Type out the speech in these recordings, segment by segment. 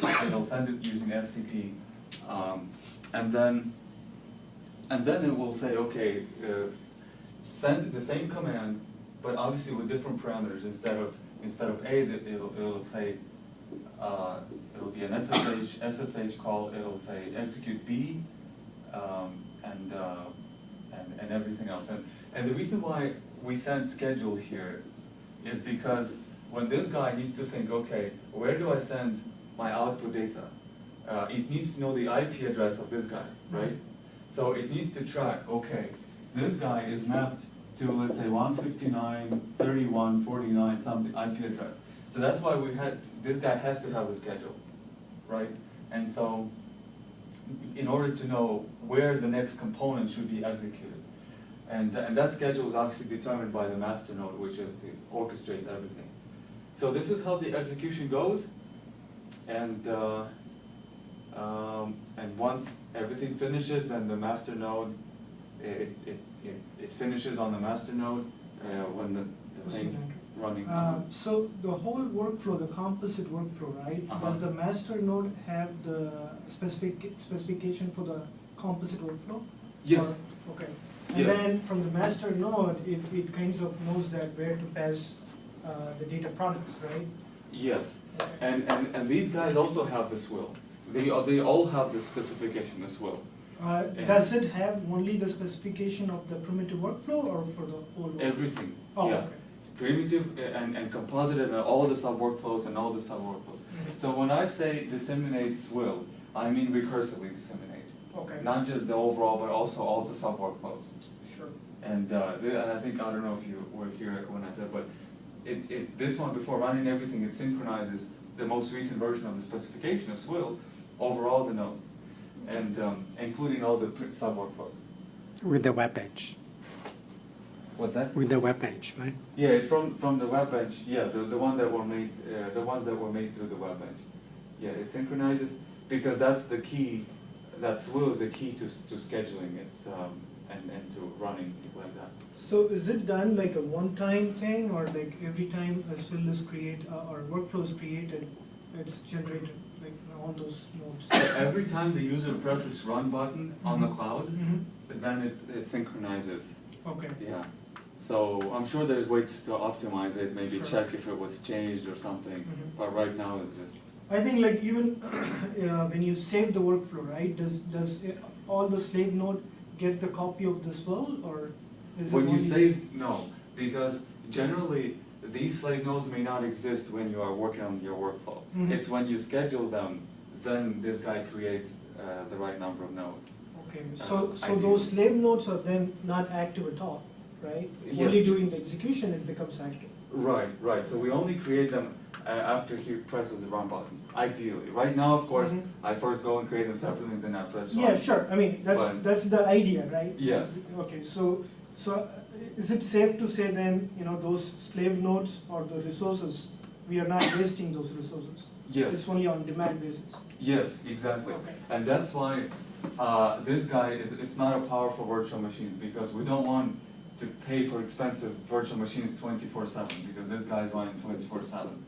it'll send it using SCP, and then it will say, okay, send the same command, but obviously with different parameters. Instead of A, it'll say it'll be an SSH call. It'll say execute B, and everything else. And the reason why we send schedule here is because when this guy needs to think, okay, where do I send my output data? It needs to know the IP address of this guy, right? So it needs to track, okay, this guy is mapped to, let's say, 159.31.49 something IP address. So that's why this guy has to have a schedule, right? And so in order to know where the next component should be executed. And that schedule is obviously determined by the master node, which orchestrates everything. So this is how the execution goes. And once everything finishes, then the master node, it finishes on the master node when the thing running. So the whole workflow, the composite workflow, right? Does the master node have the specification for the composite workflow? Yes. Okay. And then from the master node, it kind of knows that where to pass the data products, right? Yes. And these guys also have this will. They all have the specification, this will. Does it have only the specification of the primitive workflow or for the whole workflow? Everything. Oh, yeah. okay. Primitive and composite and all the sub-workflows and all the sub-workflows. So when I say disseminates will, I mean recursively disseminate. Okay. Not just the overall, but also all the sub-workflows. Sure. And I think, I don't know if you were here when I said, but this one, before running everything, it synchronizes the most recent version of the specification of SWIL over all the nodes, and including all the sub-workflows. With the web page. What's that? With the web page, right? Yeah, from the web bench. Yeah, the one that were made, the ones that were made through the web bench. Yeah, it synchronizes because that's the key. That SWIL is the key to scheduling. It's and to running like that. So is it done like a one-time thing, or like every time a SWIL is created or workflow is created, it's generated like on those nodes? Every time the user presses run button on the cloud, then it synchronizes. Okay. Yeah. So I'm sure there's ways to optimize it, maybe Sure. check if it was changed or something. But right now it's just. I think like even when you save the workflow, right? Does all the slave node get the copy of the SWIL, or is it When you only save, no, because generally these slave nodes may not exist when you are working on your workflow. It's when you schedule them, then this guy creates the right number of nodes. Okay, so those slave nodes are then not active at all, right? Yes. Only during the execution it becomes active. Right. So we only create them after he presses the run button, ideally. Right now, of course, I first go and create them separately, and then I press run. Yeah, sure. I mean, that's the idea, right? Yes. Okay, so is it safe to say then, those slave nodes or the resources, we are not wasting those resources? Yes. It's only on demand basis. Yes, exactly. Okay. And that's why this guy it's not a powerful virtual machine, because we don't want to pay for expensive virtual machines 24/7, because this guy's running 24/7.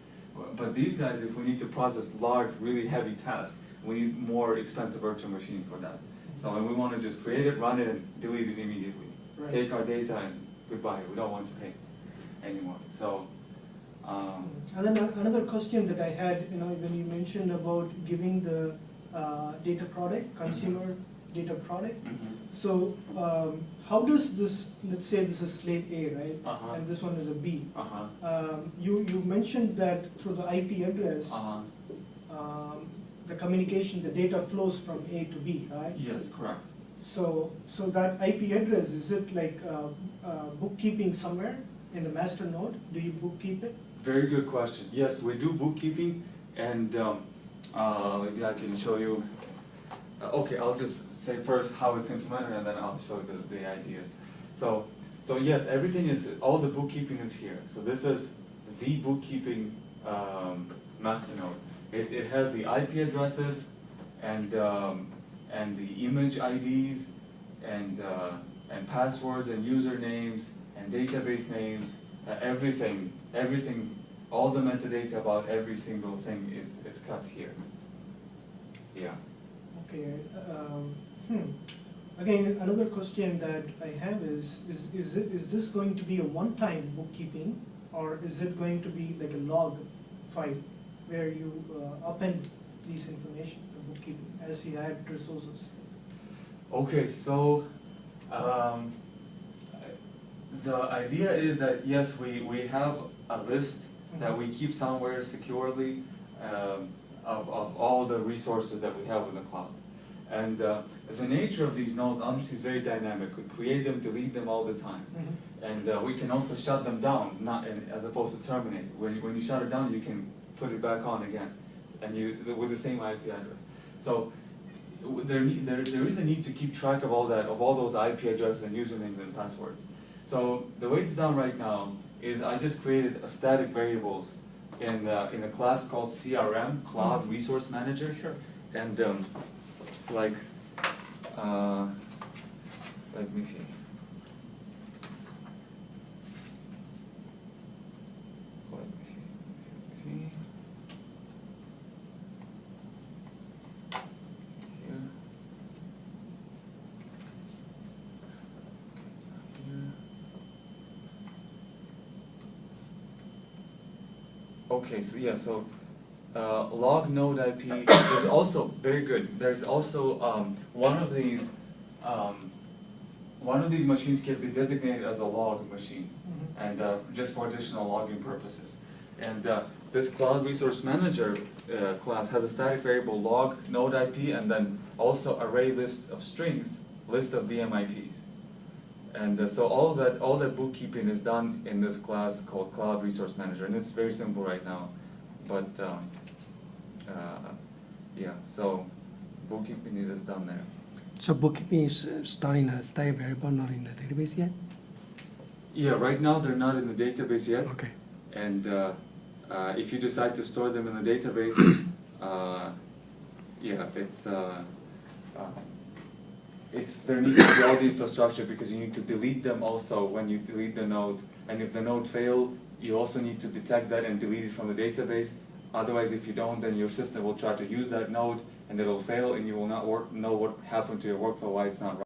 But these guys, if we need to process large, really heavy tasks, we need more expensive virtual machine for that. So and we want to just create it, run it, and delete it immediately. Right. Take our data and goodbye. We don't want to pay anymore. So. And then another question that I had, when you mentioned about giving the data product, consumer data product. So how does this, let's say this is slave A, right? And this one is a B. You mentioned that through the IP address, the communication, the data flows from A to B, right? Yes, correct. So that IP address, is it like bookkeeping somewhere in the master node? Do you bookkeep it? Very good question. Yes, we do bookkeeping, and maybe I can show you. Okay, I'll just say first how it's implemented, and then I'll show the ideas. So yes, everything is, all the bookkeeping is here. So this is the bookkeeping master node. It has the IP addresses and the image IDs and passwords and usernames and database names. Everything, all the metadata about every single thing is kept here. Yeah. Okay. Again, another question that I have is this going to be a one-time bookkeeping, or is it going to be like a log file where you append these information, the bookkeeping, as you add resources? Okay, so the idea is that yes, we have a list that we keep somewhere securely of all the resources that we have in the cloud. And the nature of these nodes obviously is very dynamic. We create them, delete them all the time. And we can also shut them down, as opposed to terminate. When you shut it down, you can put it back on again, and with the same IP address. So there is a need to keep track of all that, of all those IP addresses and usernames and passwords. So the way it's done right now is I just created a static variables in a class called CRM, Cloud Resource Manager. Sure. And let me see. Let me see. Here. Okay, it's not here. Okay, so yeah, so log node IP is also very good. There's also one of these machines can be designated as a log machine, and just for additional logging purposes. And this Cloud Resource Manager class has a static variable log node IP, and then also array list of strings, list of VMIPs. And so all that bookkeeping is done in this class called Cloud Resource Manager, and it's very simple right now. But yeah, so bookkeeping is done there. So bookkeeping is done in a static variable, not in the database yet? Yeah, right now they're not in the database yet. Okay. And if you decide to store them in the database, yeah, there needs to be all the infrastructure, because you need to delete them also when you delete the nodes. And if the node fails, you also need to detect that and delete it from the database. Otherwise, if you don't, then your system will try to use that node and it'll fail, and you will not know what happened to your workflow, why it's not running.